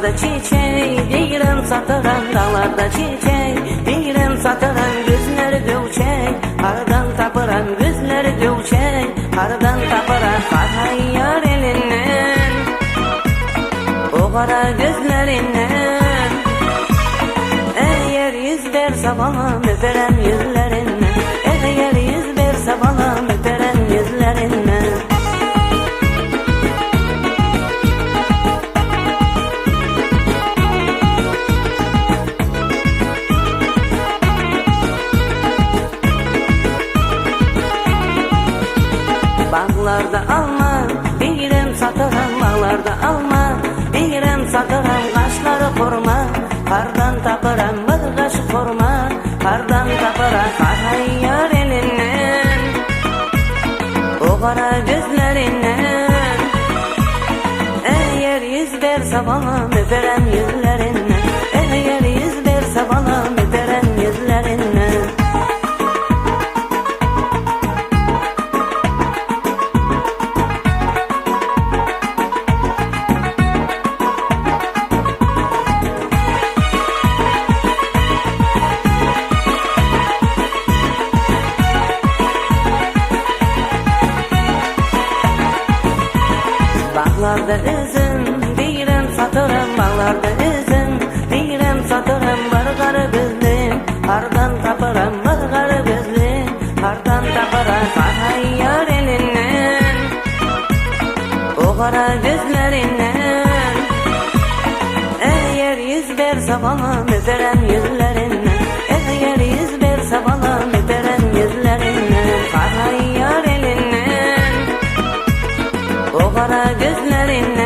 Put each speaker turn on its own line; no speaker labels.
dağlarda çiçeği deyirəm satıram, dağlarda çiçeği deyirəm satıram, gözləri gövçək, hardan tapıram, gözləri gövçək, hardan tapıram, qaray yar elindən, o qara gözlərindən. Eğer yüz versə bana öpərəm yüzlərindən, eğer yüz versə bana öpərəm yüzlərindən. Bağlarda alma, deyirəm satıram, bağlarda alma, deyirəm satıram, qaşları xurma, hardan tapıram, bir qaş xurma, hardan tapıram, qaray yar elindən, o qara gözlərindən. Eğer yüz versə bana öpərəm yüzlərindən, eğer yüz versə bana öpərəm yüzlərindən. Bağlarda üzüm deyirəm satıram, bağlarda üzüm deyirəm satıram, var qara gözlüm, hardan tapıram, var qara gözlüm, hardan tapıram, qaray yar elindən, o qara gözlərindən. Eğer yüz versə bana öpərəm yüzlərindən, eğer yüz versə bana öpərəm yüzlərindən, qaray yar elindən, o qara gözlərindən.